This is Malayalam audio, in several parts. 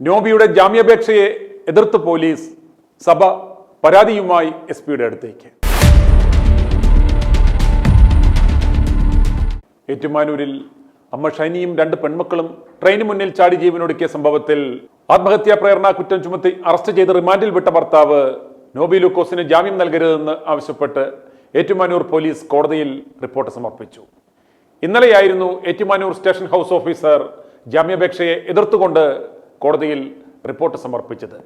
നോബിയുടെ ജാമ്യാപേക്ഷയെ എതിർത്ത് പോലീസ്, സഭ പരാതിയുമായി എസ്.പിയുടെ അടുത്തേക്ക്. ഏറ്റുമാനൂരിൽ അമ്മ ഷൈനിയും രണ്ട് പെൺമക്കളും ട്രെയിന് മുന്നിൽ ചാടി ജീവനൊടുക്കിയ സംഭവത്തിൽ ആത്മഹത്യാ പ്രേരണ കുറ്റം ചുമത്തി അറസ്റ്റ് ചെയ്ത് റിമാൻഡിൽ വിട്ട ഭർത്താവ് നോബി ലൂക്കോസിന് ജാമ്യം നൽകരുതെന്ന് ആവശ്യപ്പെട്ട് ഏറ്റുമാനൂർ പോലീസ് കോടതിയിൽ റിപ്പോർട്ട് സമർപ്പിച്ചു. ഇന്നലെയായിരുന്നു ഏറ്റുമാനൂർ സ്റ്റേഷൻ ഹൗസ് ഓഫീസർ ജാമ്യാപേക്ഷയെ എതിർത്തുകൊണ്ട് കോടതിയിൽ റിപ്പോർട്ട് സമർപ്പിച്ചത്.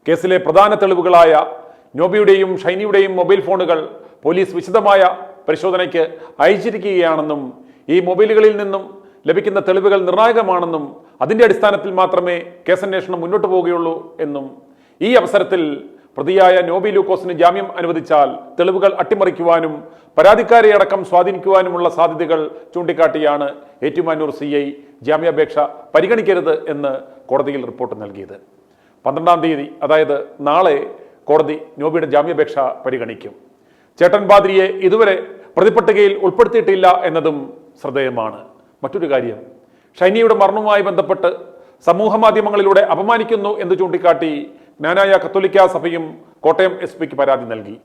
കേസിലെ പ്രധാന തെളിവുകളായ നോബിയുടെയും ഷൈനിയുടെയും മൊബൈൽ ഫോണുകൾ പോലീസ് വിശദമായ പരിശോധനയ്ക്ക് അയച്ചിരിക്കുകയാണെന്നും ഈ മൊബൈലുകളിൽ നിന്നും ലഭിക്കുന്ന തെളിവുകൾ നിർണായകമാണെന്നും അതിന്റെ അടിസ്ഥാനത്തിൽ മാത്രമേ കേസന്വേഷണം മുന്നോട്ട് പോവുകയുള്ളൂ എന്നും ഈ അവസരത്തിൽ പ്രതിയായ നോബി ലൂക്കോസിന് ജാമ്യം അനുവദിച്ചാൽ തെളിവുകൾ അട്ടിമറിക്കുവാനും പരാതിക്കാരെ അടക്കം സ്വാധീനിക്കുവാനുമുള്ള സാധ്യതകൾ ചൂണ്ടിക്കാട്ടിയാണ് ഏറ്റുമാനൂർ CI ജാമ്യാപേക്ഷ പരിഗണിക്കരുത് എന്ന് കോടതിയിൽ റിപ്പോർട്ട് നൽകിയത്. 12-ാം തീയതി, അതായത് നാളെ, കോടതി നോബിയുടെ ജാമ്യാപേക്ഷ പരിഗണിക്കും. ചേട്ടൻ ബാദ്രിയെ ഇതുവരെ പ്രതിപട്ടികയിൽ ഉൾപ്പെടുത്തിയിട്ടില്ല എന്നതും ശ്രദ്ധേയമാണ്. മറ്റൊരു കാര്യം, ഷൈനിയുടെ മരണവുമായി ബന്ധപ്പെട്ട് സമൂഹ മാധ്യമങ്ങളിലൂടെ അപമാനിക്കുന്നു എന്ന് ചൂണ്ടിക്കാട്ടി ജ്ഞാനായ കത്തോലിക്ക സഭയും കോട്ടയം SP-ക്ക് പരാതി നൽകി.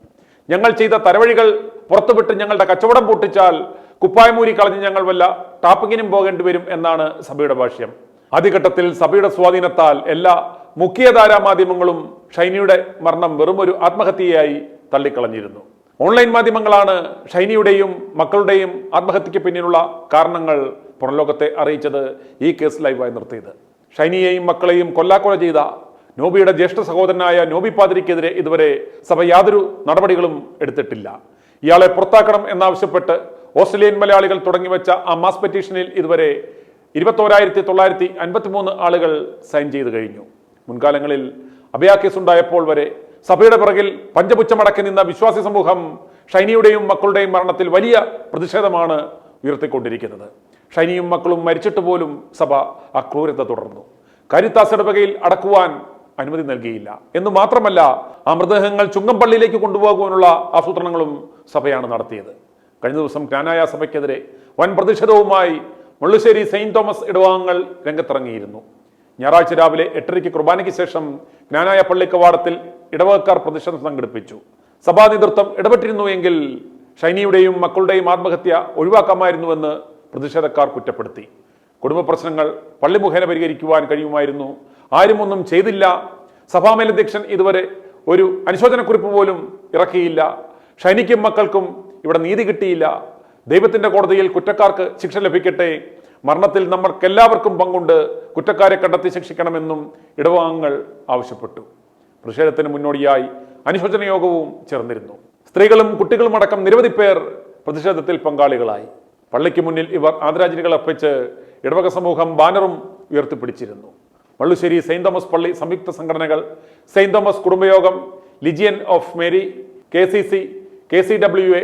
ഞങ്ങൾ ചെയ്ത തരവഴികൾ പുറത്തുവിട്ട് ഞങ്ങളുടെ കച്ചവടം പൊട്ടിച്ചാൽ കുപ്പായമൂരി കളഞ്ഞ് ഞങ്ങൾ വല്ല ടാപ്പിങ്ങിനും പോകേണ്ടി വരും എന്നാണ് സഭയുടെ ഭാഷ്യം. ആദ്യഘട്ടത്തിൽ സഭയുടെ സ്വാധീനത്താൽ എല്ലാ മുഖ്യധാരാ മാധ്യമങ്ങളും ഷൈനിയുടെ മരണം വെറുമൊരു ആത്മഹത്യയായി തള്ളിക്കളഞ്ഞിരുന്നു. ഓൺലൈൻ മാധ്യമങ്ങളാണ് ഷൈനിയുടെയും മക്കളുടെയും ആത്മഹത്യക്ക് പിന്നിലുള്ള കാരണങ്ങൾ പുറംലോകത്തെ അറിയിച്ചത് ഈ കേസ് ലൈവായി നിർത്തിയത്. ഷൈനിയെയും മക്കളെയും കൊല്ലാക്കൊല ചെയ്ത നോബിയുടെ ജ്യേഷ്ഠ സഹോദരനായ നോബി പാതിരിക്കെതിരെ ഇതുവരെ സഭ യാതൊരു നടപടികളും എടുത്തിട്ടില്ല. ഇയാളെ പുറത്താക്കണം എന്നാവശ്യപ്പെട്ട് ഓസ്ട്രേലിയൻ മലയാളികൾ തുടങ്ങിവെച്ച ആ മാസ് പെറ്റീഷനിൽ ഇതുവരെ 21,953 ആളുകൾ സൈൻ ചെയ്തു കഴിഞ്ഞു. മുൻകാലങ്ങളിൽ അഭയ കേസ് ഉണ്ടായപ്പോൾ വരെ സഭയുടെ പിറകിൽ പഞ്ചപുച്ഛമടക്കി നിന്ന വിശ്വാസി സമൂഹം ഷൈനിയുടെയും മക്കളുടെയും മരണത്തിൽ വലിയ പ്രതിഷേധമാണ് ഉയർത്തിക്കൊണ്ടിരിക്കുന്നത്. ഷൈനിയും മക്കളും മരിച്ചിട്ട് പോലും സഭ ആ ക്രൂരത തുടർന്നു. കാരിത്താസ് ഇടവകയിൽ അടക്കുവാൻ അനുമതി നൽകിയില്ല എന്ന് മാത്രമല്ല, ആ മൃതദേഹങ്ങൾ ചുങ്കംപള്ളിയിലേക്ക് കൊണ്ടുപോകുവാനുള്ള ആസൂത്രണങ്ങളും സഭയാണ് നടത്തിയത്. കഴിഞ്ഞ ദിവസം ജ്ഞാനായ സഭയ്ക്കെതിരെ വൻ പ്രതിഷേധവുമായി മുള്ളുശ്ശേരി സെയിന്റ് തോമസ് ഇടവകങ്ങൾ രംഗത്തിറങ്ങിയിരുന്നു. ഞായറാഴ്ച രാവിലെ 8:30 കുർബാനയ്ക്ക് ശേഷം ജ്ഞാനായ പള്ളി കവാടത്തിൽ ഇടവകക്കാർ പ്രതിഷേധം സംഘടിപ്പിച്ചു. സഭാ നേതൃത്വം ഇടപെട്ടിരുന്നു എങ്കിൽ ഷൈനിയുടെയും മക്കളുടെയും ആത്മഹത്യ ഒഴിവാക്കാമായിരുന്നുവെന്ന് പ്രതിഷേധക്കാർ കുറ്റപ്പെടുത്തി. കുടുംബ പ്രശ്നങ്ങൾ പള്ളി മുഖേന പരിഹരിക്കുവാൻ കഴിയുമായിരുന്നു. ആരും ഒന്നും ചെയ്തില്ല. സഭാമേലധ്യക്ഷൻ ഇതുവരെ ഒരു അനുശോചനക്കുറിപ്പ് പോലും ഇറക്കിയില്ല. ഷൈനിക്കും മക്കൾക്കും ഇവിടെ നീതി കിട്ടിയില്ല. ദൈവത്തിന്റെ കോടതിയിൽ കുറ്റക്കാർക്ക് ശിക്ഷ ലഭിക്കട്ടെ. മരണത്തിൽ നമ്മൾക്കെല്ലാവർക്കും പങ്കുണ്ട്. കുറ്റക്കാരെ കണ്ടെത്തി ശിക്ഷിക്കണമെന്നും ഇടവകങ്ങൾ ആവശ്യപ്പെട്ടു. പ്രതിഷേധത്തിന് മുന്നോടിയായി അനുശോചന യോഗവും ചേർന്നിരുന്നു. സ്ത്രീകളും കുട്ടികളും അടക്കം നിരവധി പേർ പ്രതിഷേധത്തിൽ പങ്കാളികളായി. പള്ളിക്ക് മുന്നിൽ ഇവർ ആദരാഞ്ജലികൾ അർപ്പിച്ച് ഇടവക സമൂഹം ബാനറും ഉയർത്തിപ്പിടിച്ചിരുന്നു. മള്ളുശ്ശേരി സെയിന്റ് തോമസ് പള്ളി സംയുക്ത സംഘടനകൾ, സെയിന്റ് തോമസ് കുടുംബയോഗം, Legion of Mary, KCC, KCWA,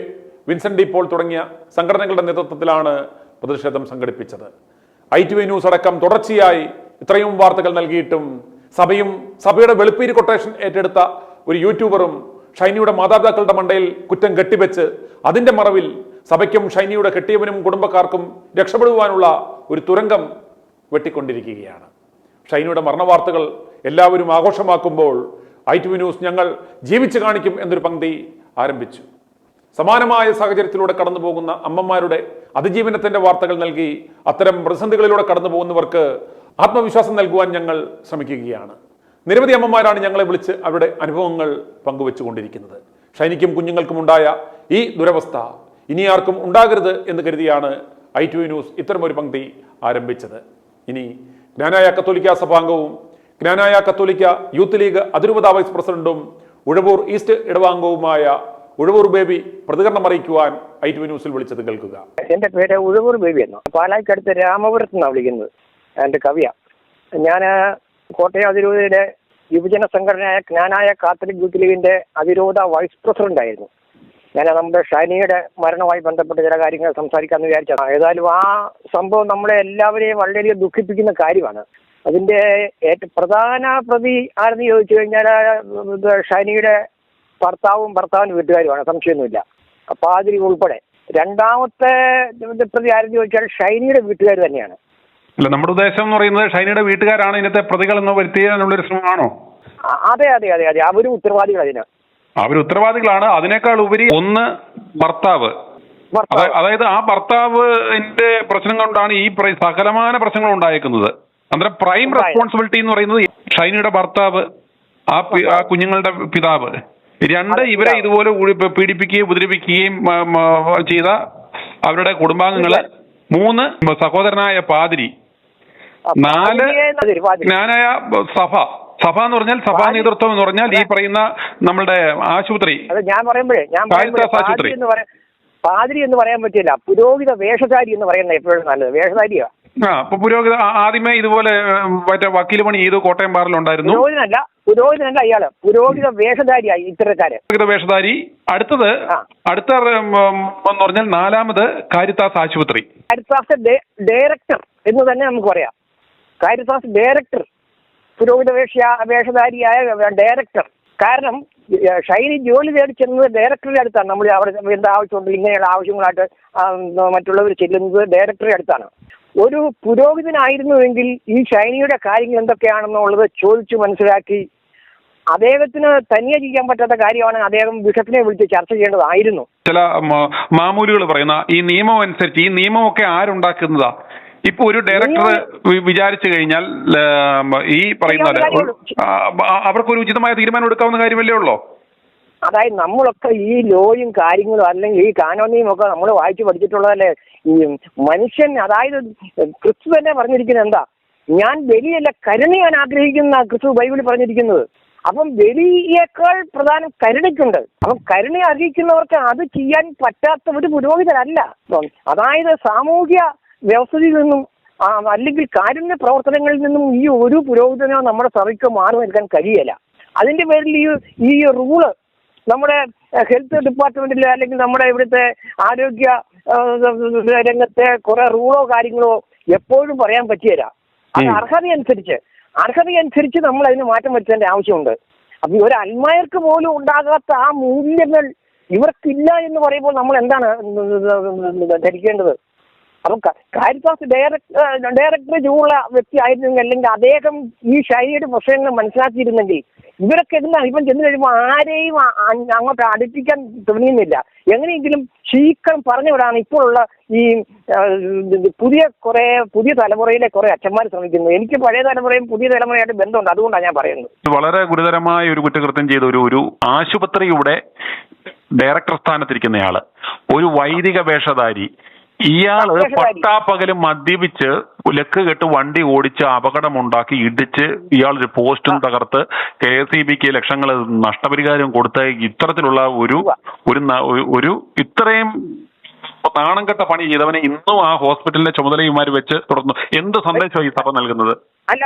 Vincent de Paul തുടങ്ങിയ സംഘടനകളുടെ നേതൃത്വത്തിലാണ് പ്രതിഷേധം സംഘടിപ്പിച്ചത്. ITV ന്യൂസ് അടക്കം തുടർച്ചയായി ഇത്രയും വാർത്തകൾ നൽകിയിട്ടും സഭയും സഭയുടെ വെളുപ്പീര് കൊട്ടേഷൻ ഏറ്റെടുത്ത ഒരു യൂട്യൂബറും ഷൈനിയുടെ മാതാപിതാക്കളുടെ മണ്ടയിൽ കുറ്റം കെട്ടിവെച്ച് അതിന്റെ മറവിൽ സഭയ്ക്കും ഷൈനിയുടെ കെട്ടിയവനും കുടുംബക്കാർക്കും രക്ഷപ്പെടുവാനുള്ള ഒരു തുരങ്കം വെട്ടിക്കൊണ്ടിരിക്കുകയാണ്. ഷൈനിയുടെ മരണവാർത്തകൾ എല്ലാവരും ആഘോഷമാക്കുമ്പോൾ ITV ന്യൂസ് ഞങ്ങൾ ജീവിച്ചു കാണിക്കും എന്നൊരു പങ്ക്തി ആരംഭിച്ചു. സമാനമായ സാഹചര്യത്തിലൂടെ കടന്നു പോകുന്ന അമ്മമാരുടെ അതിജീവനത്തിന്റെ വാർത്തകൾ നൽകി അത്തരം പ്രതിസന്ധികളിലൂടെ കടന്നു പോകുന്നവർക്ക് ആത്മവിശ്വാസം നൽകുവാൻ ഞങ്ങൾ ശ്രമിക്കുകയാണ്. നിരവധി അമ്മമാരാണ് ഞങ്ങളെ വിളിച്ച് അവരുടെ അനുഭവങ്ങൾ പങ്കുവെച്ചുകൊണ്ടിരിക്കുന്നത്. ഷൈനിക്കും കുഞ്ഞുങ്ങൾക്കും ഉണ്ടായ ഈ ദുരവസ്ഥ ഇനി ആർക്കും ഉണ്ടാകരുത് എന്ന് കരുതിയാണ് ITV ന്യൂസ് ഇത്തരമൊരു പങ്ക്തി ആരംഭിച്ചത്. ഇനി ജ്ഞാനായ കത്തോലിക്ക സഭാംഗവും ജ്ഞാനായ കത്തോലിക്ക യൂത്ത് ലീഗ് അതിരൂപതാ വൈസ് പ്രസിഡന്റും ഉഴവൂർ ഈസ്റ്റ് ഇടവാംഗവുമായ ഉഴവൂർ ബേബി പ്രതികരണം അറിയിക്കുവാൻ ITV ന്യൂസിൽ വിളിച്ചത് കേൾക്കുക. എന്റെ പേര് ഉഴവൂർ ബേബി എന്ന്, പാലായ്ക്കടുത്ത് രാമപുരത്ത് നിന്നാണ് വിളിക്കുന്നത്. എന്റെ കവിയ. ഞാൻ കോട്ടയം അതിരൂപതയുടെ യുവജന സംഘടനയായ ജ്ഞാനായ കാത്തലിക് യൂത്ത് ലീഗിന്റെ അതിരൂപത വൈസ് പ്രസിഡന്റ് ആയിരുന്നു. ഞാൻ നമ്മുടെ ഷൈനിയുടെ മരണവുമായി ബന്ധപ്പെട്ട് ചില കാര്യങ്ങൾ സംസാരിക്കാമെന്ന് വിചാരിച്ചതാണ്. ഏതായാലും ആ സംഭവം നമ്മളെ എല്ലാവരെയും വളരെയധികം ദുഃഖിപ്പിക്കുന്ന കാര്യമാണ്. അതിന്റെ ഏറ്റവും പ്രധാന പ്രതി ആരെന്ന് ചോദിച്ചു കഴിഞ്ഞാൽ ഷൈനിയുടെ ഭർത്താവിന്റെ വീട്ടുകാരുമാണ്, സംശയമൊന്നുമില്ല, പാതിരി ഉൾപ്പെടെ. രണ്ടാമത്തെ പ്രതി ആരെന്ന് ചോദിച്ചാൽ ഷൈനിയുടെ വീട്ടുകാർ തന്നെയാണ്. അല്ല, നമ്മുടെ ഉദ്ദേശം എന്ന് പറയുന്നത് ഷൈനിയുടെ വീട്ടുകാരാണ് ഇതിനകത്തെ പ്രതികൾ എന്ന് വരുത്തിയാനുള്ളൊരു ശ്രമമാണോ? അതെ അതെ അതെ അതെ, അവരും ഉത്തരവാദികൾ അതിന്. അവർ ഉത്തരവാദികളാണ്. അതിനേക്കാൾ ഉപരി ഒന്ന് ഭർത്താവ്, അതായത് ആ ഭർത്താവിന്റെ പ്രശ്നം കൊണ്ടാണ് ഈ സകലമാന പ്രശ്നങ്ങൾ ഉണ്ടായേക്കുന്നത്. അന്നേരം പ്രൈം റെസ്പോൺസിബിലിറ്റി എന്ന് പറയുന്നത് ഷൈനിയുടെ ഭർത്താവ്, ആ കുഞ്ഞുങ്ങളുടെ പിതാവ്, ഇവരെ ഇതുപോലെ പീഡിപ്പിക്കുകയും ഉപദ്രവിക്കുകയും ചെയ്ത അവരുടെ കുടുംബാംഗങ്ങള്, 3 സഹോദരനായ പാതിരി, 4 ജ്ഞാനായ സഭ എന്ന് പറഞ്ഞാൽ സഭാ നേതൃത്വം എന്ന് പറഞ്ഞാൽ ഈ പറയുന്ന നമ്മളുടെ ആശുപത്രി, ഞാൻ പറയുമ്പോഴേ ആശുപത്രി. പാതിരി എന്ന് പറയാൻ പറ്റില്ല, പുരോഹിത വേഷധാരി എന്ന് പറയുന്നത് എപ്പോഴും നല്ലത്. വേഷധാരിയാ. അപ്പൊ പുരോഹിത ആദ്യമേ ഇതുപോലെ മറ്റേ വക്കീൽ പണി ചെയ്തു, കോട്ടയം ബാറിലുണ്ടായിരുന്നു. പുരോഹിതനല്ല അയാള്, പുരോഹിത വേഷധാരിയായി ഇത്തരക്കാര്. പുരോഹിത വേഷധാരി. അടുത്ത എന്ന് പറഞ്ഞാൽ 4ാമത് കാരിത്താസ് ആശുപത്രി, കാരിത്താസ് ഡയറക്ടർ എന്ന് തന്നെ നമുക്ക് പറയാം. കാരിത്താസ് ഡയറക്ടർ, പുരോഹിത വേഷധാരിയായ ഡയറക്ടർ. കാരണം ഷൈനി ജോലി തേടി ചെന്നത് ഡയറക്ടറുടെ അടുത്താണ്. നമ്മൾ അവിടെ എന്ത് ആവശ്യമുണ്ട്, ഇങ്ങനെയുള്ള ആവശ്യങ്ങളായിട്ട് മറ്റുള്ളവർ ചെല്ലുന്നത് ഡയറക്ടറുടെ അടുത്താണ്. ഒരു പുരോഹിതനായിരുന്നുവെങ്കിൽ ഈ ഷൈനിയുടെ കാര്യങ്ങൾ എന്തൊക്കെയാണെന്നുള്ളത് ചോദിച്ചു മനസ്സിലാക്കി അദ്ദേഹത്തിന് തനിയെ ചെയ്യാൻ പറ്റാത്ത കാര്യമാണ് അദ്ദേഹം ബിഷപ്പിനെ വിളിച്ച് ചർച്ച ചെയ്യേണ്ടതായിരുന്നു. ചില മാമൂലുകൾ പറയുന്ന ഈ നിയമം അനുസരിച്ച്, ഈ നിയമമൊക്കെ ആരുണ്ടാക്കുന്നതാ? ഇപ്പൊ ഒരു ഡയറക്ടർ വിചാരിച്ചു കഴിഞ്ഞാൽ ഈ പറയുന്ന അവർക്കൊരു ഉചിതമായ തീരുമാനം എടുക്കാവുന്ന കാര്യമല്ലേ ഉള്ളൂ? അതായത് നമ്മളൊക്കെ ഈ ലോയും കാര്യങ്ങളും അല്ലെങ്കിൽ ഈ കാനോണിയും ഒക്കെ നമ്മൾ വായിച്ചു പഠിച്ചിട്ടുള്ളതല്ലേ. ഈ മനുഷ്യൻ, അതായത് ക്രിസ്തു തന്നെ പറഞ്ഞിരിക്കുന്നത് എന്താ? ഞാൻ ബലിയല്ല കരുണയാണ് ആഗ്രഹിക്കുന്ന ക്രിസ്തു ബൈബിളിൽ പറഞ്ഞിരിക്കുന്നത്. അപ്പം ബലിയേക്കാൾ പ്രധാനം കരുണയ്ക്കുണ്ട്. അപ്പം കരുണ അറിയിക്കുന്നവർക്ക് അത് ചെയ്യാൻ പറ്റാത്ത ഒരു പുരോഹിതരല്ല. അതായത് സാമൂഹ്യ വ്യവസ്ഥയിൽ നിന്നും അല്ലെങ്കിൽ കാരുണ്യ പ്രവർത്തനങ്ങളിൽ നിന്നും ഈ ഒരു പുരോഹിതനോ നമ്മുടെ സഭയ്ക്കോ മാറി നിൽക്കാൻ കഴിയില്ല. അതിന്റെ പേരിൽ ഈ റൂള് നമ്മുടെ ഹെൽത്ത് ഡിപ്പാർട്ട്മെന്റിൽ അല്ലെങ്കിൽ നമ്മുടെ ഇവിടുത്തെ ആരോഗ്യ രംഗത്തെ കുറെ റൂളോ കാര്യങ്ങളോ എപ്പോഴും പറയാൻ പറ്റിയല്ല. അത് അർഹതയനുസരിച്ച് നമ്മൾ അതിന് മാറ്റം വരുത്തേണ്ട ആവശ്യമുണ്ട്. അപ്പൊ ഒരു അൽമായർക്ക് പോലും ഉണ്ടാകാത്ത ആ മൂല്യങ്ങൾ ഇവർക്കില്ല എന്ന് പറയുമ്പോൾ നമ്മൾ എന്താണ് ധരിക്കേണ്ടത്? അപ്പം കാരിത്താസ് ഡയറക്ടർ ചൂടുള്ള വ്യക്തി ആയിരുന്നെങ്കിൽ, അല്ലെങ്കിൽ അദ്ദേഹം ഈ ഷൈനിയുടെ പ്രശ്നങ്ങൾ മനസ്സിലാക്കിയിരുന്നെങ്കിൽ ഇവരൊക്കെ എന്താണ് ഇപ്പം ചെന്ന് കഴിയുമ്പോൾ ആരെയും അങ്ങോട്ട് അടുപ്പിക്കാൻ തുടങ്ങുന്നില്ല. എങ്ങനെയെങ്കിലും ശീക്രം പറഞ്ഞുവിടാണ് ഇപ്പോഴുള്ള ഈ പുതിയ തലമുറയിലെ കുറെ അച്ഛന്മാർ ശ്രമിക്കുന്നത്. എനിക്ക് പഴയ തലമുറയും പുതിയ തലമുറയായിട്ട് ബന്ധമുണ്ട്, അതുകൊണ്ടാണ് ഞാൻ പറയുന്നത്. വളരെ ഗുരുതരമായ ഒരു കുറ്റകൃത്യം ചെയ്ത ഒരു ആശുപത്രിയുടെ ഡയറക്ടർ സ്ഥാനത്തിരിക്കുന്നയാള്, ഒരു വൈദിക വേഷധാരി, ഇയാള് പട്ടാപ്പകലും മദ്യപിച്ച് ലക്ക് കെട്ട് വണ്ടി ഓടിച്ച് അപകടമുണ്ടാക്കി ഇടിച്ച് ഇയാളൊരു പോസ്റ്റും തകർത്ത് KSEBക്ക് ലക്ഷങ്ങൾ നഷ്ടപരിഹാരം കൊടുത്ത് ഇത്തരത്തിലുള്ള ഒരു ഇത്രയും നാണം കെട്ട പണി ചെയ്തവനെ ഇന്നും ആ ഹോസ്പിറ്റലിന്റെ ചുമതലയുമാര് വെച്ച് തുടർന്നു. എന്ത് സന്ദേശമാണ് ഈ സഭ നൽകുന്നത്? അല്ല,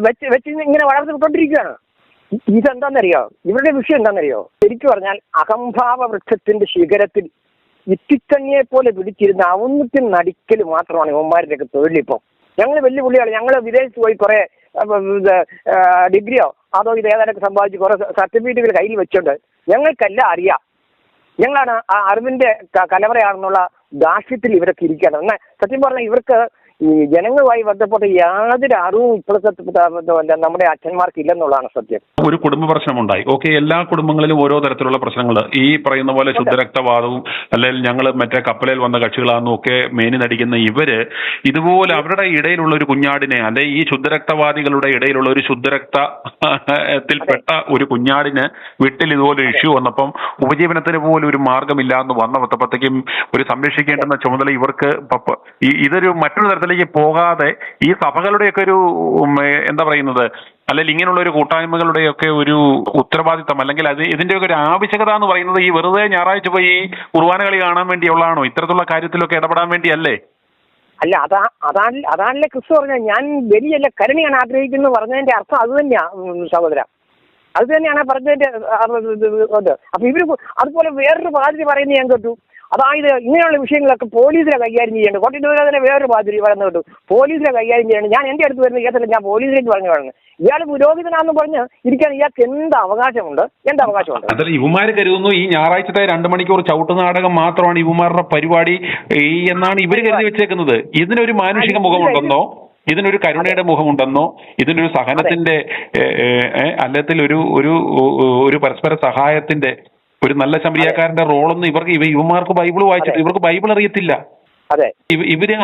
വെച്ച് ഇങ്ങനെ വളർന്നുകൊണ്ടിരിക്കുകയാണ്. ഇതെന്താണെന്നറിയോ? ഇവരുടെ വിഷയം എന്താണെന്നറിയോ? ശരിക്കും പറഞ്ഞാൽ അഹംഭാവ വൃക്ഷത്തിന്റെ ശിഖരത്തിൽ ഇത്തിക്കണ്ണിയെ പോലെ പിടിച്ചിരുന്ന ഔന്നത്തിന് നടിക്കൽ മാത്രമാണ് ഇവന്മാരുടെയൊക്കെ തൊഴിലിപ്പം. ഞങ്ങൾ വെല്ലുവിളിയാണ്. ഞങ്ങൾ വിദേശത്ത് പോയി കുറെ ഡിഗ്രിയോ അതോ ഇത് ഏതാണ്ടൊക്കെ സമ്പാദിച്ച് കുറെ സർട്ടിഫിക്കറ്റുകൾ കയ്യിൽ വെച്ചോണ്ട് ഞങ്ങൾക്കെല്ലാം അറിയാം, ഞങ്ങളാണ് ആ അറിവിന്റെ കലവറയാണെന്നുള്ള ദാഷ്ട്യത്തിൽ ഇവരൊക്കെ ഇരിക്കണം. എന്നാൽ സത്യം പറഞ്ഞാൽ ഇവർക്ക് ഈ ജനങ്ങളുമായി ബന്ധപ്പെട്ട യാതൊരു അറിവും ഇപ്പോഴത്തെ നമ്മുടെ അച്ഛന്മാർക്ക് ഇല്ലെന്നുള്ളതാണ് സത്യം. ഒരു കുടുംബ പ്രശ്നമുണ്ടായി, ഓക്കെ, എല്ലാ കുടുംബങ്ങളിലും ഓരോ തരത്തിലുള്ള പ്രശ്നങ്ങൾ, ഈ പറയുന്ന പോലെ ശുദ്ധരക്തവാദവും അല്ലെങ്കിൽ ഞങ്ങൾ മറ്റേ കപ്പലിൽ വന്ന കക്ഷികളാണെന്നും ഒക്കെ മേനി നടിക്കുന്ന ഇവര് ഇതുപോലെ അവരുടെ ഇടയിലുള്ള ഒരു കുഞ്ഞാടിനെ, അല്ലെ ഈ ശുദ്ധരക്തവാദികളുടെ ഇടയിലുള്ള ഒരു ശുദ്ധരക്തത്തിൽപ്പെട്ട ഒരു കുഞ്ഞാടിന് വീട്ടിൽ ഇതുപോലെ ഒരു ഇഷ്യൂ വന്നപ്പം ഉപജീവനത്തിന് പോലും ഒരു മാർഗമില്ല എന്ന് വന്നപ്പോഴത്തേക്കും ഒരു സംരക്ഷിക്കേണ്ടുന്ന ചുമതല ഇവർക്ക് ഇതൊരു മറ്റൊരു തരത്തിലേക്ക് പോകാതെ ഈ സഭകളുടെയൊക്കെ ഒരു എന്താ പറയുന്നത്, അല്ലെങ്കിൽ ഇങ്ങനെയുള്ള ഒരു കൂട്ടായ്മകളുടെയൊക്കെ ഒരു ഉത്തരവാദിത്തം അല്ലെങ്കിൽ ഇതിന്റെയൊക്കെ ഒരു ആവശ്യകത എന്ന് പറയുന്നത് ഈ വെറുതെ ഞായറാഴ്ച പോയി കുർബാന കളി കാണാൻ വേണ്ടിയുള്ളതാണോ? ഇത്തരത്തിലുള്ള കാര്യത്തിലൊക്കെ ഇടപെടാൻ വേണ്ടിയല്ലേ? അല്ല, അതാണല്ലേ ക്രിസ്തു പറഞ്ഞ ഞാൻ ബലിയല്ല കരുണയാണ് ആഗ്രഹിക്കുന്നത് പറഞ്ഞതിന്റെ അർത്ഥം അത് തന്നെയാ സഹോദര, അത് തന്നെയാണ് പറഞ്ഞതിന്റെ. അപ്പൊ ഇവര് അതുപോലെ വേറൊരു പാതിരി പറയുന്നത് ഞാൻ കേട്ടു. അതായത് ഇങ്ങനെയുള്ള വിഷയങ്ങളൊക്കെ പോലീസിനെ കൈകാര്യം ചെയ്യേണ്ടത്. കോട്ടയം തന്നെ വേറൊരു പാതിരി പറയുന്നത് കേട്ടു, പോലീസിനെ കൈകാര്യം ചെയ്യേണ്ടത്. ഞാൻ എന്റെ അടുത്ത് വരുന്ന കേസല്ല ഞാൻ പോലീസിലേക്ക് പറഞ്ഞു പറയുന്നത്. ഇയാൾ പുരോഹിതനാന്ന് പറഞ്ഞ് ഇരിക്കാൻ ഇയാൾക്ക് എന്ത് അവകാശമുണ്ട്? അതല്ല, ഇവന്മാര് കരുതുന്നു ഈ ഞായറാഴ്ചത്തെ 2 മണിക്കൂർ ചവിട്ട് നാടകം മാത്രമാണ് ഇവന്മാരുടെ പരിപാടി എന്നാണ് ഇവര് കരുതി വെച്ചേക്കുന്നത്. ഇതിനൊരു മാനുഷിക മുഖമുണ്ടെന്നോ, ഇതിനൊരു കരുണയുടെ മുഖമുണ്ടെന്നോ, ഇതിനൊരു സഹനത്തിന്റെ അല്ലെങ്കിൽ ഒരു പരസ്പര സഹായത്തിന്റെ, ഒരു നല്ല ശമരിയാക്കാരന്റെ റോളൊന്നും ഇവന്മാർക്ക് ബൈബിൾ വായിച്ചിട്ട് ഇവർക്ക് ബൈബിൾ അറിയത്തില്ല. ഇവര്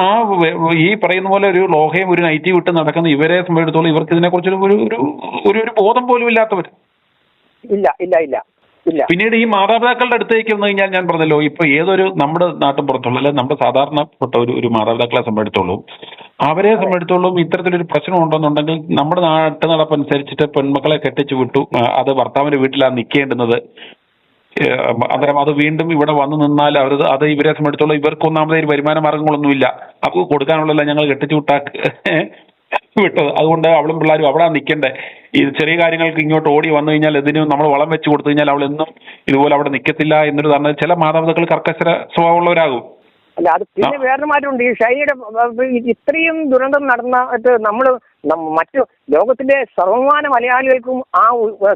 ഈ പറയുന്ന പോലെ ഒരു ലോഹയും ഒരു നൈറ്റി വിട്ട് നടക്കുന്ന ഇവരെ സംബന്ധിച്ചിടത്തോളം ഇവർക്ക് ഇതിനെക്കുറിച്ച് ഒരു ബോധം പോലും ഇല്ലാത്തവർ. ഇല്ല. പിന്നീട് ഈ മാതാപിതാക്കളുടെ അടുത്തേക്ക് വന്നു കഴിഞ്ഞാൽ ഞാൻ പറഞ്ഞല്ലോ, ഇപ്പൊ ഏതൊരു നമ്മുടെ നാട്ടിൻ പുറത്തുള്ള അല്ലെ നമ്മുടെ സാധാരണപ്പെട്ട ഒരു മാതാപിതാക്കളെ സംബന്ധിച്ചിടത്തോളം അവരെ സംബന്ധിച്ചിടത്തോളം ഇത്തരത്തിലൊരു പ്രശ്നം ഉണ്ടെന്നുണ്ടെങ്കിൽ നമ്മുടെ നാട്ടു നടപ്പനുസരിച്ചിട്ട് പെൺമക്കളെ കെട്ടിച്ചു വിട്ടു, അത് ഭർത്താവിന്റെ വീട്ടിലാണ് നിൽക്കേണ്ടുന്നത്. അന്നേരം അത് വീണ്ടും ഇവിടെ വന്നു നിന്നാൽ അത് ഇവരെ സംബന്ധിച്ചിടത്തോളം ഇവർക്ക് ഒന്നാമതായി വരുമാന മാർഗങ്ങളൊന്നുമില്ല. അപ്പോൾ കൊടുക്കാനുള്ളതല്ല ഞങ്ങൾ കെട്ടിച്ചു വിട്ടത്. അതുകൊണ്ട് അവളും പിള്ളേരും അവിടെ നിൽക്കണ്ടേ. ഇത് ചെറിയ കാര്യങ്ങൾക്ക് ഇങ്ങോട്ട് ഓടി വന്നു കഴിഞ്ഞാൽ ഇതിന് നമ്മൾ വളം വെച്ച് കൊടുത്തു കഴിഞ്ഞാൽ അവൾ എന്നും ഇതുപോലെ അവിടെ നിൽക്കത്തില്ല എന്നൊരു ധാരണ ചില മാതാപിതാക്കൾ കർക്കശ സ്വഭാവമുള്ളവരാകും. അല്ല, അത് പിന്നെ വേറൊരു മാറ്റമുണ്ട്. ഈ ഷൈയുടെ ഇത്രയും ദുരന്തം നടന്നിട്ട് നമ്മൾ മറ്റു ലോകത്തിലെ സർവമാന മലയാളികൾക്കും ആ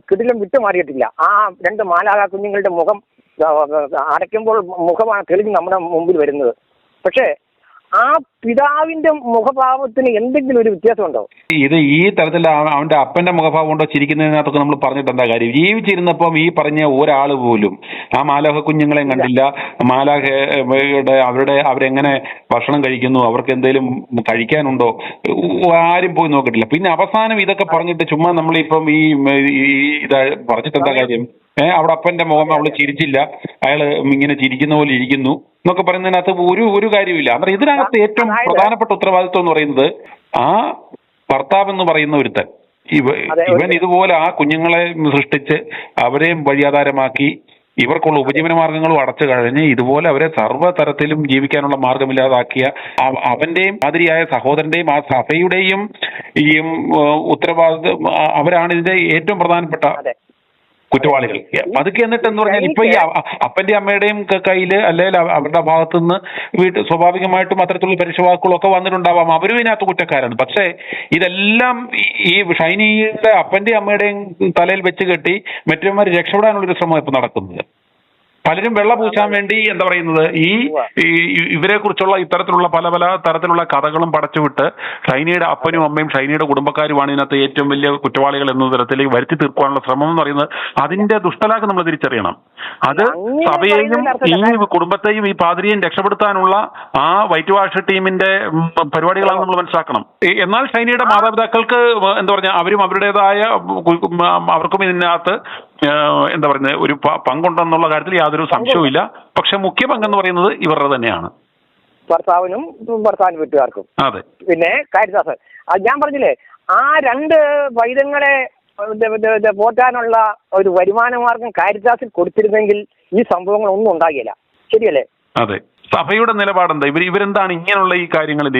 കിടിലം വിട്ടുമാറിയിട്ടില്ല. ആ 2 മാലാഖ കുഞ്ഞുങ്ങളുടെ മുഖം അടയ്ക്കുമ്പോൾ മുഖമാണ് തെളിഞ്ഞ് നമ്മുടെ മുമ്പിൽ വരുന്നത്. പക്ഷേ ആ പിതാവിന്റെ മുഖഭാവത്തിന് എന്തെങ്കിലും ഒരു വ്യത്യാസമുണ്ടോ? ഇത് ഈ തരത്തിൽ അവന്റെ അപ്പന്റെ മുഖഭാവം ഉണ്ടോ ചിരിക്കുന്നതിനകത്തൊക്കെ നമ്മൾ പറഞ്ഞിട്ട് എന്താ കാര്യം? ജീവിച്ചിരുന്നപ്പം ഈ പറഞ്ഞ ഒരാൾ പോലും ആ മാലാഖ കുഞ്ഞുങ്ങളെയും കണ്ടില്ല. അവരെങ്ങനെ ഭക്ഷണം കഴിക്കുന്നു, അവർക്ക് എന്തെങ്കിലും കഴിക്കാനുണ്ടോ, ആരും പോയി നോക്കിയിട്ടില്ല. പിന്നെ അവസാനം ഇതൊക്കെ പറഞ്ഞിട്ട് ചുമ്മാ നമ്മളിപ്പം ഇത് പറഞ്ഞിട്ട് എന്താ കാര്യം? അവിടെ അപ്പന്റെ മുഖം അവള് ചിരിച്ചില്ല, അയാള് ഇങ്ങനെ ചിരിക്കുന്ന പോലെ ഇരിക്കുന്നു എന്നൊക്കെ പറയുന്നതിനകത്ത് ഒരു കാര്യമില്ല. അന്നേരം ഇതിനകത്ത് ഏറ്റവും പ്രധാനപ്പെട്ട ഉത്തരവാദിത്വം എന്ന് പറയുന്നത് ആ ഭർത്താവ് എന്ന് പറയുന്ന ഒരുത്തൻ ഇവൻ ഇതുപോലെ ആ കുഞ്ഞുങ്ങളെ സൃഷ്ടിച്ച് അവരെയും വഴിയാധാരമാക്കി ഇവർക്കുള്ള ഉപജീവന മാർഗങ്ങളും അടച്ചു കഴിഞ്ഞ് ഇതുപോലെ അവരെ സർവ്വതരത്തിലും ജീവിക്കാനുള്ള മാർഗമില്ലാതാക്കിയ അവന്റെയും മാതിരിയായ സഹോദരന്റെയും ആ സഭയുടെയും ഈ ഉത്തരവാദിത്വം അവരാണ് ഇതിന്റെ ഏറ്റവും പ്രധാനപ്പെട്ട കുറ്റവാളികൾ. പതുക്കെ എന്നിട്ട് എന്ന് പറഞ്ഞാൽ ഇപ്പൊ ഈ അപ്പന്റെ അമ്മയുടെയും കയ്യില് അല്ലെങ്കിൽ അവരുടെ ഭാഗത്തുനിന്ന് സ്വാഭാവികമായിട്ടും അത്തരത്തിലുള്ള പരീക്ഷവാക്കുകളൊക്കെ വന്നിട്ടുണ്ടാവാം. അവരും ഇതിനകത്ത് കുറ്റക്കാരാണ്. പക്ഷേ ഇതെല്ലാം ഈ ഷൈനിയുടെ അപ്പന്റെയും അമ്മയുടെയും തലയിൽ വെച്ച് കെട്ടി മറ്റവന്മാർ രക്ഷപ്പെടാനുള്ളൊരു ശ്രമം ഇപ്പൊ നടക്കുന്നത്. പലരും വെള്ള പൂശാൻ വേണ്ടി എന്താ പറയുന്നത് ഇവരെ കുറിച്ചുള്ള ഇത്തരത്തിലുള്ള പല തരത്തിലുള്ള കഥകളും പടച്ചുവിട്ട് ഷൈനിയുടെ അപ്പനും അമ്മയും ഷൈനിയുടെ കുടുംബക്കാരുമാണ് ഇതിനകത്ത് ഏറ്റവും വലിയ കുറ്റവാളികൾ എന്ന തരത്തിലേക്ക് വരുത്തി തീർക്കാനുള്ള ശ്രമം എന്ന് പറയുന്നത് അതിന്റെ ദുഷ്ടലാക്ക് നമ്മൾ തിരിച്ചറിയണം. അത് സഭയെയും ഈ കുടുംബത്തെയും ഈ പാതിരിയെയും രക്ഷപ്പെടുത്താനുള്ള ആ വൈറ്റ് വാഷ് ടീമിന്റെ പരിപാടികളാണ് നമ്മൾ മനസ്സിലാക്കണം. എന്നാൽ ഷൈനിയുടെ മാതാപിതാക്കൾക്ക് എന്താ പറഞ്ഞാൽ അവരും അവരുടേതായ അവർക്കും ഇതിനകത്ത് എന്താ പറയുന്നത് ഒരു പങ്കുണ്ടെന്നുള്ള കാര്യത്തിൽ യാതൊരു സംശയവുമില്ല. പക്ഷെ മുഖ്യ പങ്കെന്ന് പറയുന്നത് ഇവരുടെ തന്നെയാണ്, ഭർത്താവിനും വീട്ടുകാർക്കും. അതെ. പിന്നെ കാരിത്താസ് ഞാൻ പറഞ്ഞില്ലേ, ആ 2 പൈതങ്ങളെ പോറ്റാനുള്ള ഒരു വരുമാന മാർഗം കാരിത്താസിൽ കൊടുത്തിരുന്നെങ്കിൽ ഈ സംഭവങ്ങളൊന്നും ഉണ്ടാകില്ല. ശരിയല്ലേ? അതെ. സഭയുടെ നിലപാടെന്താ? ഇവരെന്താണ് ഇങ്ങനെയുള്ള ഈ കാര്യങ്ങളിൽ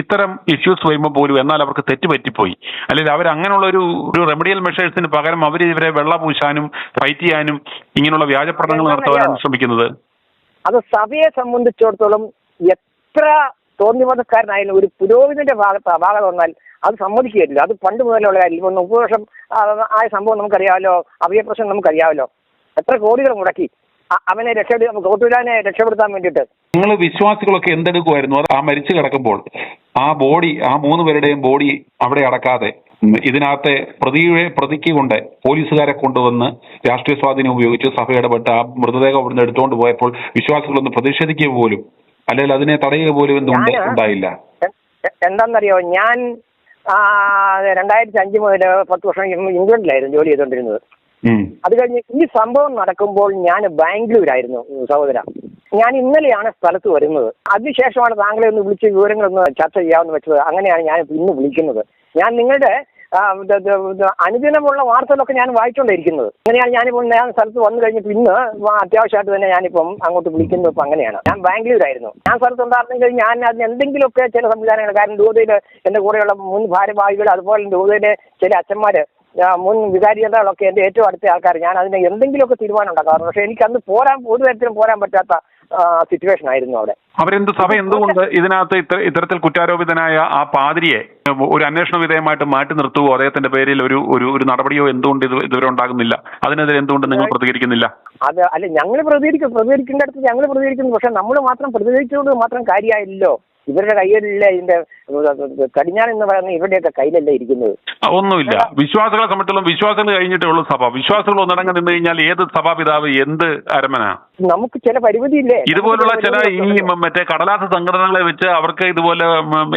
ഇത്തരം ഇഷ്യൂസ് വരുമ്പോൾ പോലും എന്നാൽ അവർക്ക് തെറ്റുപറ്റിപ്പോയി, അല്ലെങ്കിൽ അവർ അങ്ങനെയുള്ള ഒരു റെമഡിയൽ മെഷേഴ്സിന് പകരം അവർ ഇവരെ വെള്ള പൂശാനും ഫൈറ്റ് ചെയ്യാനും ഇങ്ങനെയുള്ള വ്യാജപ്രകടനങ്ങൾ നടത്താനാണ് ശ്രമിക്കുന്നത്. അത് സഭയെ സംബന്ധിച്ചിടത്തോളം എത്ര തോന്നിവാദക്കാരനായാലും ഒരു പുരോഹിതന്റെ ഭാഗത്ത് വന്നാൽ അത് സമ്മതിക്കുകയില്ല. അത് പണ്ട് മുതലുള്ള കാര്യം. 30 വർഷം ആയ സംഭവം നമുക്കറിയാമല്ലോ. അഭയപ്രശ്നം നമുക്കറിയാമല്ലോ. എത്ര കോടികൾ മുടക്കി അവനെ കോട്ടൂരാനെ രക്ഷപ്പെടുത്താൻ വേണ്ടിയിട്ട്. നിങ്ങൾ വിശ്വാസികളൊക്കെ എന്തെടുക്കുമായിരുന്നു? ആ മരിച്ചു കിടക്കുമ്പോൾ ആ ബോഡി, ആ 3 പേരുടെയും ബോഡി അവിടെ അടക്കാതെ ഇതിനകത്തെ പ്രതിക്ക് കൊണ്ട് പോലീസുകാരെ കൊണ്ടുവന്ന് രാഷ്ട്രീയ സ്വാധീനം ഉപയോഗിച്ച് സഭ ഇടപെട്ട് ആ മൃതദേഹം അവിടുന്ന് എടുത്തുകൊണ്ട് പോയപ്പോൾ വിശ്വാസികളൊന്ന് പ്രതിഷേധിക്കുക പോലും അല്ലെങ്കിൽ അതിനെ തടയുക പോലും ഉണ്ടായില്ല. എന്താണെന്നറിയോ, ഞാൻ 2005 മുതൽ 10 വർഷം ഇംഗ്ലണ്ടിലായിരുന്നു ജോലി ചെയ്തുകൊണ്ടിരുന്നത്. അത് കഴിഞ്ഞ് ഈ സംഭവം നടക്കുമ്പോൾ ഞാൻ ബാംഗ്ലൂരായിരുന്നു സഹോദര. ഞാൻ ഇന്നലെയാണ് സ്ഥലത്ത് വരുന്നത്. അതിനുശേഷമാണ് താങ്കളെ ഒന്ന് വിളിച്ച് വിവരങ്ങളൊന്ന് ചർച്ച ചെയ്യാമെന്ന് വെച്ചത്. അങ്ങനെയാണ് ഞാൻ ഇന്ന് വിളിക്കുന്നത്. ഞാൻ നിങ്ങളുടെ അനുദിനമുള്ള വാർത്തകളൊക്കെ ഞാൻ വായിച്ചുകൊണ്ടിരിക്കുന്നത്. അങ്ങനെയാണ് ഞാനിപ്പോൾ ഞാൻ സ്ഥലത്ത് വന്നു കഴിഞ്ഞപ്പോൾ ഇന്ന് അത്യാവശ്യമായിട്ട് തന്നെ ഞാനിപ്പം അങ്ങോട്ട് വിളിക്കുന്നത്. ഇപ്പം അങ്ങനെയാണ്. ഞാൻ ബാംഗ്ലൂരായിരുന്നു. ഞാൻ സ്ഥലത്തുണ്ടായിരുന്നെങ്കിൽ ഞാൻ അതിന് എന്തെങ്കിലുമൊക്കെ ചില സംവിധാനങ്ങൾ, കാരണം രൂപതയിൽ എൻ്റെ കൂടെയുള്ള മുൻ ഭാരവാഹികൾ, അതുപോലെ രൂപതയിലെ ചില അച്ഛന്മാർ, മുൻ വികാരികളൊക്കെ എൻ്റെ ഏറ്റവും അടുത്ത ആൾക്കാർ, ഞാൻ അതിന് എന്തെങ്കിലുമൊക്കെ തീരുമാനം ഉണ്ടാക്കാറുണ്ട്. പക്ഷേ എനിക്ക് അന്ന് ഒരു തരത്തിലും പോരാൻ പറ്റാത്ത സിറ്റുവേഷൻ ആയിരുന്നു അവിടെ. അവരെന്ത് സഭ എന്തുകൊണ്ട് ഇതിനകത്ത് ഇത്തരത്തിൽ കുറ്റാരോപിതനായ ആ പാതിരിയെ ഒരു അന്വേഷണ വിധേയമായിട്ട് മാറ്റി നിർത്തുവോ, അദ്ദേഹത്തിന്റെ പേരിൽ ഒരു നടപടിയോ എന്തുകൊണ്ട് ഇതുവരെ ഉണ്ടാകുന്നില്ല? അതിനെതിരെ എന്തുകൊണ്ട് നിങ്ങൾ പ്രതികരിക്കുന്നില്ല? അത് അല്ല, ഞങ്ങൾ പ്രതികരിക്കേണ്ടടുത്ത് ഞങ്ങൾ പ്രതികരിക്കുന്നു. പക്ഷെ നമ്മൾ മാത്രം പ്രതികരിച്ചുകൊണ്ട് മാത്രം കാര്യമായില്ലല്ലോ. ഇവരുടെ കയ്യിലല്ല ഇതിന്റെ കടിഞ്ഞാൻ എന്ന് പറയുന്ന ഇവരുടെയൊക്കെ കയ്യിലല്ല ഇരിക്കുന്നത്. ഒന്നുമില്ല. വിശ്വാസികളെ സംബന്ധിച്ചോളം വിശ്വാസികൾ കഴിഞ്ഞിട്ടേ ഉള്ളൂ സഭ. വിശ്വാസികൾ ഒന്നടങ്ങ് നിന്ന് കഴിഞ്ഞാൽ ഏത് സഭാപിതാവ് എന്ത് അരമന? നമുക്ക് ചില പരിമിതിയില്ലേ? ഇതുപോലുള്ള ചില ഈ മറ്റേ കടലാസ് സംഘടനകളെ വെച്ച് അവർക്ക് ഇതുപോലെ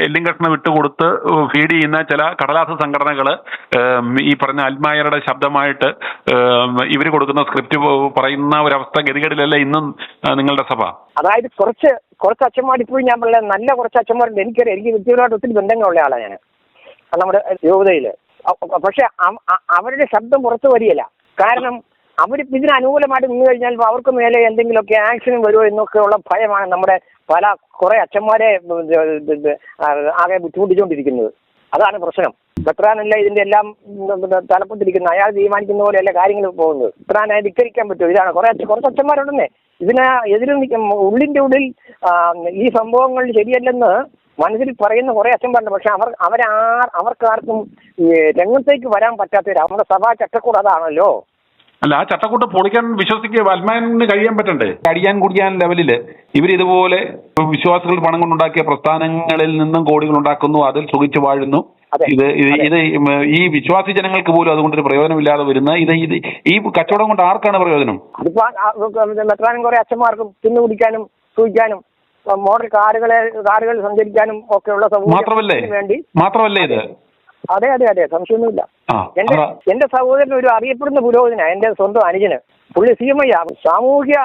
എല്ലും കഷ്ണം വിട്ടുകൊടുത്ത് ഫീഡ് ചെയ്യുന്ന ചില കടലാസ് സംഘടനകള് ഈ പറഞ്ഞ അൽമായരുടെ ശബ്ദമായിട്ട് ഇവര് കൊടുക്കുന്ന സ്ക്രിപ്റ്റ് പറയുന്ന ഒരവസ്ഥ ഗതികേടിലല്ല ഇന്നും നിങ്ങളുടെ സഭ. അതായത് കുറച്ച് അച്ഛന്മാർ ഇപ്പോഴും ഞാൻ പറയാം, നല്ല കുറച്ച് അച്ഛന്മാരുണ്ട്. എനിക്കറിയാം, എനിക്ക് വ്യക്തിപരമായിട്ട് ഒത്തിരി ബന്ധങ്ങളുള്ള ആളാണ് ഞാൻ നമ്മുടെ രൂപതയില്. പക്ഷെ അവരുടെ ശബ്ദം പുറത്തു വരികയില്ല. കാരണം അവർ ഇതിന് അനുകൂലമായിട്ട് നിന്ന് കഴിഞ്ഞാൽ അവർക്ക് മേലെ എന്തെങ്കിലുമൊക്കെ ആക്ഷനും വരുമോ എന്നൊക്കെയുള്ള ഭയമാണ് നമ്മുടെ കുറെ അച്ഛന്മാരെ ആകെ ബുദ്ധിമുട്ടിച്ചുകൊണ്ടിരിക്കുന്നത്. അതാണ് പ്രശ്നം. മെത്രാനല്ല ഇതിന്റെ എല്ലാം തലപ്പത്തിരിക്കുന്നത്, അയാൾ തീരുമാനിക്കുന്ന പോലെയല്ല കാര്യങ്ങൾ പോകുന്നത്. മെത്രാനെ ധിക്കരിക്കാൻ പറ്റുമോ? ഇതാണ് കുറച്ച് അച്ഛന്മാരുണ്ടെന്നേ ഇതിന് എതിര് ഉള്ളിന്റെ ഉള്ളിൽ ഈ സംഭവങ്ങൾ ശരിയല്ലെന്ന് മനസ്സിൽ പറയുന്ന കുറെ അച്ഛന്മാരുണ്ട്. പക്ഷെ അവർക്കാർക്കും രംഗത്തേക്ക് വരാൻ പറ്റാത്തവര്. നമ്മുടെ സഭാ ചട്ടക്കൂട് അതാണല്ലോ. അല്ല, ആ ചട്ടക്കൂട്ട് പൊളിക്കാൻ വിശ്വസിക്കുക അൽമായന് കഴിയാൻ പറ്റണ്ടേ? അടിയാൻ കുടിയാൻ ലെവലില് ഇവർ ഇതുപോലെ വിശ്വാസികൾ പണം കൊണ്ടുണ്ടാക്കിയ പ്രസ്ഥാനങ്ങളിൽ നിന്നും കോടികൾ ഉണ്ടാക്കുന്നു, അതിൽ സുഖിച്ചു വാഴുന്നു. ഇത് ഈ വിശ്വാസി ജനങ്ങൾക്ക് പോലും അതുകൊണ്ടൊരു പ്രയോജനമില്ലാതെ വരുന്ന ഈ കച്ചവടം കൊണ്ട് ആർക്കാണ് പ്രയോജനം? അതിപ്പോ മെത്രാനും കുറെ അച്ഛന്മാർക്കും തിന്നു കുടിക്കാനും സൂചിക്കാനും മോഡൽ കാറുകൾ സഞ്ചരിക്കാനും ഒക്കെയുള്ള സൗകര്യം വേണ്ടി മാത്രമല്ലേ ഇത്? അതെ, സംശയമൊന്നുമില്ല. എന്റെ സഹോദരൻ ഒരു അറിയപ്പെടുന്ന പുരോഹിതനാണ്, എന്റെ സ്വന്തം അനുജന്. പുള്ളി CMI സാമൂഹ്യ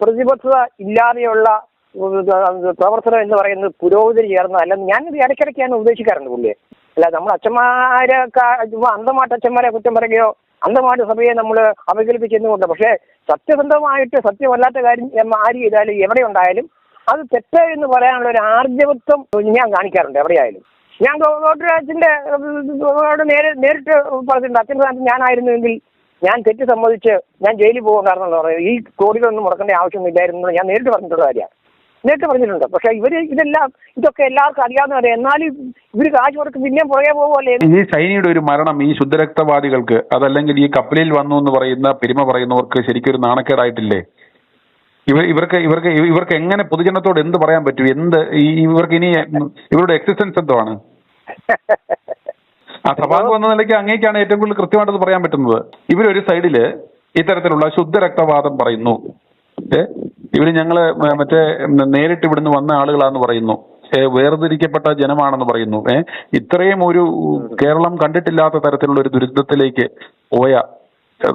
പ്രതിബദ്ധത ഇല്ലാതെയുള്ള പ്രവർത്തനം എന്ന് പറയുന്നത് പുരോഹിതർ ചേർന്ന അല്ലെന്ന് ഞാനിത് ഇടയ്ക്കിടയ്ക്ക് ഞാൻ ഉപദേശിക്കാറുണ്ട് പുള്ളിയെ. അല്ല, നമ്മൾ അച്ഛന്മാരൊക്കെ അന്ധമായിട്ട് അച്ഛന്മാരെ കുറ്റം പറയുകയോ അന്ധമായിട്ട് സഭയെ നമ്മൾ അപകൽപ്പിച്ചെന്നുകൊണ്ട്, പക്ഷേ സത്യസന്ധമായിട്ട് സത്യമല്ലാത്ത കാര്യം ആര് ചെയ്താലും എവിടെ ഉണ്ടായാലും അത് തെറ്റ് എന്ന് പറയാനുള്ള ഒരു ആർജവത്വം ഞാൻ കാണിക്കാറുണ്ട് എവിടെയായാലും. ഞാൻ ഗോട്ടരാജന്റെ നേരിട്ട് പറഞ്ഞിട്ടുണ്ട്, അച്ഛൻ്റെ സ്ഥാനത്ത് ഞാനായിരുന്നുവെങ്കിൽ ഞാൻ തെറ്റ് സമ്മതിച്ച് ഞാൻ ജയിലിൽ പോകണ്ടായിരുന്നു പറയുന്നത്. ഈ കോടികളൊന്നും മുടക്കേണ്ട ആവശ്യമൊന്നുമില്ലായിരുന്നു ഞാൻ നേരിട്ട് പറഞ്ഞിട്ടുണ്ട്. പക്ഷെ ഇതൊക്കെ എല്ലാവർക്കും അറിയാവുന്നവരെ, എന്നാലും ഇവര് കാശ് കൊടുത്ത് പിന്നെയും പുറകെ പോകുമല്ലേ. ഈ ഷൈനിയുടെ ഒരു മരണം ഈ ശുദ്ധരക്തവാദികൾക്ക്, അതല്ലെങ്കിൽ ഈ കപ്പലിൽ വന്നു എന്ന് പറയുന്ന പെരുമ പറയുന്നവർക്ക് ശരിക്കും ഒരു നാണക്കേടായിട്ടില്ലേ? ഇവർക്ക് എങ്ങനെ പൊതുജനത്തോട് എന്ത് പറയാൻ പറ്റും? ഇവർക്ക് ഇനി ഇവരുടെ എക്സിസ്റ്റൻസ് എന്താണ്? ആ സഭാംഗം എന്ന നിലയ്ക്ക് അങ്ങേക്കാണ് ഏറ്റവും കൂടുതൽ കൃത്യമായിട്ടത് പറയാൻ പറ്റുന്നത്. ഇവരൊരു സൈഡില് ഇത്തരത്തിലുള്ള ശുദ്ധരക്തവാദം പറയുന്നു, ഇവര് ഞങ്ങള് മറ്റേ നേരിട്ട് ഇവിടുന്ന് വന്ന ആളുകളാന്ന് പറയുന്നു, വേർതിരിക്കപ്പെട്ട ജനമാണെന്ന് പറയുന്നു. ഇത്രയും ഒരു കേരളം കണ്ടിട്ടില്ലാത്ത തരത്തിലുള്ള ഒരു ദുരിതത്തിലേക്ക് പോയ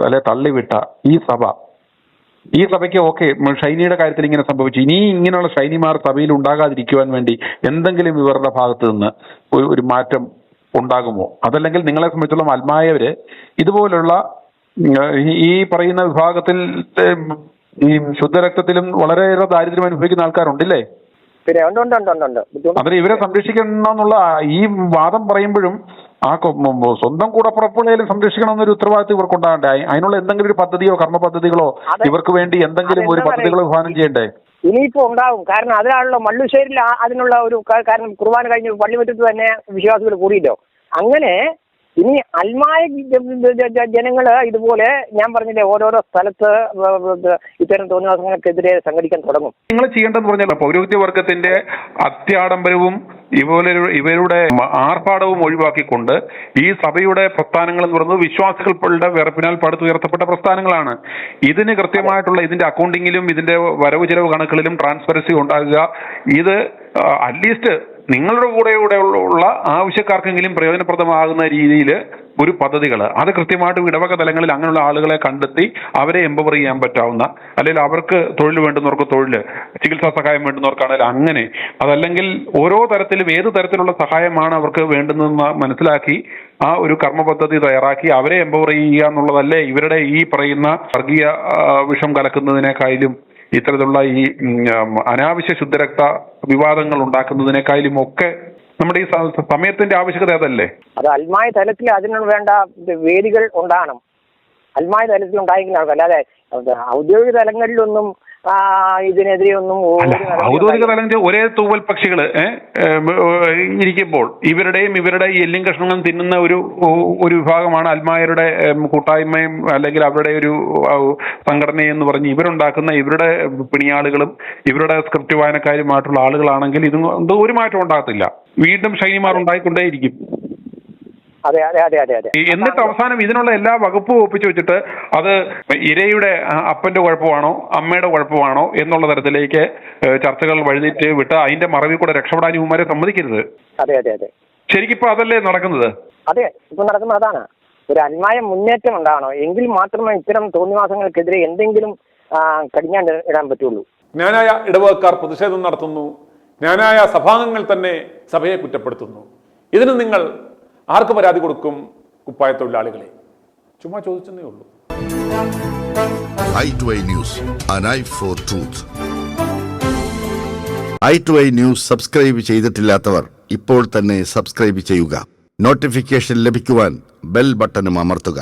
അല്ലെ തള്ളിവിട്ട ഈ സഭയ്ക്ക് ഓക്കെ ഷൈനിയുടെ കാര്യത്തിൽ ഇങ്ങനെ സംഭവിച്ചു, ഇനി ഇങ്ങനെയുള്ള ഷൈനിമാർ സഭയിൽ ഉണ്ടാകാതിരിക്കുവാൻ വേണ്ടി എന്തെങ്കിലും ഇവരുടെ ഭാഗത്ത് നിന്ന് ഒരു മാറ്റം ഉണ്ടാകുമോ? അതല്ലെങ്കിൽ നിങ്ങളെ സംബന്ധിച്ചോളം അൽമായവര് ഇതുപോലുള്ള ഈ പറയുന്ന വിഭാഗത്തിൽ ഈ ശുദ്ധരക്തത്തിലും വളരെയേറെ ദാരിദ്ര്യം അനുഭവിക്കുന്ന ആൾക്കാരുണ്ടല്ലേ? അതിൽ ഇവരെ സംരക്ഷിക്കണമെന്നുള്ള ഈ വാദം പറയുമ്പോഴും ആ സ്വന്തം കൂടപ്പുറപ്പുകളെയും സംരക്ഷിക്കണം എന്നൊരു ഉത്തരവാദിത്വം ഇവർക്കുണ്ടാകണ്ടേ? അതിനുള്ള എന്തെങ്കിലും ഒരു പദ്ധതിയോ കർമ്മ പദ്ധതികളോ ഇവർക്ക് വേണ്ടി എന്തെങ്കിലും ഒരു പദ്ധതികളോ വിഭാവനം ചെയ്യണ്ടേ? ഇനിയിപ്പോ ഉണ്ടാവും. കാരണം അതിനാണല്ലോ മള്ളുശ്ശേരിയിൽ അതിനുള്ള ഒരു കാരണം കുർബാന കഴിഞ്ഞ് പള്ളിമുറ്റത്ത് തന്നെ വിശ്വാസികൾ കൂടിയല്ലോ. അങ്ങനെ ഇനി അൽമായ ജനങ്ങള് ഇതുപോലെ ഞാൻ പറഞ്ഞില്ലേ ഓരോരോ സ്ഥലത്ത് ഇത്തരം തോന്നിവാസങ്ങൾക്കെതിരെ സംഘടിക്കാൻ തുടങ്ങും. നിങ്ങൾ ചെയ്യേണ്ടതെന്ന് പറഞ്ഞാൽ പൗരോഹിത്യവർഗത്തിന്റെ അത്യാഡംബരവും ഇവരുടെ ആർഭാടവും ഒഴിവാക്കിക്കൊണ്ട് ഈ സഭയുടെ പ്രസ്ഥാനങ്ങൾ എന്ന് പറയുന്നത് വിശ്വാസികളുടെ വിറപ്പിനാൽ പടുത്തുയർത്തപ്പെട്ട പ്രസ്ഥാനങ്ങളാണ്. ഇതിന് കൃത്യമായിട്ടുള്ള ഇതിന്റെ അക്കൗണ്ടിങ്ങിലും ഇതിന്റെ വരവ് ചെലവ് കണക്കുകളിലും ട്രാൻസ്പെറൻസി ഉണ്ടാകുക. ഇത് അറ്റ്ലീസ്റ്റ് നിങ്ങളുടെ കൂടെ ഉള്ള ആവശ്യക്കാർക്കെങ്കിലും പ്രയോജനപ്രദമാകുന്ന രീതിയിൽ ഒരു പദ്ധതികൾ അത് കൃത്യമായിട്ടും ഇടവക തലങ്ങളിൽ അങ്ങനെയുള്ള ആളുകളെ കണ്ടെത്തി അവരെ എംപവർ ചെയ്യാൻ പറ്റാവുന്ന, അല്ലെങ്കിൽ അവർക്ക് തൊഴിൽ വേണ്ടുന്നവർക്ക് തൊഴിൽ, ചികിത്സാ സഹായം വേണ്ടുന്നവർക്കാണെങ്കിൽ അങ്ങനെ, അതല്ലെങ്കിൽ ഓരോ തരത്തിലും ഏത് തരത്തിലുള്ള സഹായമാണ് അവർക്ക് വേണ്ടുന്നതെന്ന് മനസ്സിലാക്കി ആ ഒരു കർമ്മ പദ്ധതി തയ്യാറാക്കി അവരെ എംപവർ ചെയ്യുക എന്നുള്ളതല്ലേ ഇവരുടെ ഈ പറയുന്ന വർഗീയ വിഷം കലക്കുന്നതിനേക്കാളും ഇത്തരത്തിലുള്ള ഈ അനാവശ്യ ശുദ്ധരക്ത വിവാദങ്ങൾ ഉണ്ടാക്കുന്നതിനേക്കാളും ഒക്കെ നമ്മുടെ ഈ സമയത്തിന്റെ ആവശ്യകത അതല്ലേ? അത് അൽമായ തലത്തിൽ അതിന് വേണ്ട വേദികൾ ഉണ്ടാകണം. അൽമായ തലത്തിൽ ഉണ്ടായെങ്കിലും അല്ലാതെ ഔദ്യോഗിക തലങ്ങളിലൊന്നും ഇതിനെതിരെ ഒന്നും അല്ല, ഔദ്യോഗിക തലം ഒരേ തൂവൽ പക്ഷികള് ഇരിക്കുമ്പോൾ ഇവരുടെ ഈ എല്ലും കഷ്ണങ്ങളും തിന്നുന്ന ഒരു വിഭാഗമാണ് അൽമായരുടെ കൂട്ടായ്മയും അല്ലെങ്കിൽ അവരുടെ ഒരു സംഘടനയെന്ന് പറഞ്ഞ് ഇവരുണ്ടാക്കുന്ന ഇവരുടെ പിണിയാളുകളും ഇവരുടെ സ്ക്രിപ്റ്റ് വായനക്കാരുമായിട്ടുള്ള ആളുകളാണെങ്കിൽ ഇത് ഒരു മാറ്റം ഉണ്ടാകത്തില്ല. വീണ്ടും ഷൈനിമാർ ഉണ്ടായിക്കൊണ്ടേയിരിക്കും. അതെ അതെ അതെ അതെ അതെ. എന്നിട്ട് അവസാനം ഇതിനുള്ള എല്ലാ വകുപ്പും ഒപ്പിച്ചു വെച്ചിട്ട് അത് ഇരയുടെ അപ്പന്റെ കുഴപ്പമാണോ അമ്മയുടെ കുഴപ്പമാണോ എന്നുള്ള തരത്തിലേക്ക് ചർച്ചകൾ വഴുതിട്ട് വിട്ട് അതിന്റെ മറവിൽ കൂടെ രക്ഷപ്പെടാൻ ഇവന്മാരെ സമ്മതിക്കരുത്. അതെ അതെ അതെ. ശരിക്കും ഇപ്പൊ അതല്ലേ നടക്കുന്നത്? അതെ, ഇപ്പൊ നടക്കുന്നത് അതാണ്. ഒരു അന്യായ മുന്നേറ്റം ഉണ്ടാകണോ എങ്കിൽ മാത്രമേ ഇത്തരം തോന്നിവാസങ്ങൾക്കെതിരെ എന്തെങ്കിലും കടിഞ്ഞാൻ ഇടാൻ പറ്റുള്ളൂ. ജ്ഞാനായ ഇടവകക്കാർ പ്രതിഷേധം നടത്തുന്നു. ജ്ഞാനായ സഭാംഗങ്ങൾ തന്നെ സഭയെ കുറ്റപ്പെടുത്തുന്നു. ഇതിന് നിങ്ങൾ ആർക്ക് പരാതി കൊടുക്കും? കുപ്പായ തൊഴിലാളികളെ. ചുമ്മാ ചോദിച്ചെന്നേ ഉള്ളൂ. i2i News, an eye for truth. i2i News subscribe ചെയ്തിട്ടില്ലാത്തവർ ഇപ്പോൾ തന്നെ സബ്സ്ക്രൈബ് ചെയ്യുക. നോട്ടിഫിക്കേഷൻ ലഭിക്കുവാൻ ബെൽ ബട്ടണും അമർത്തുക.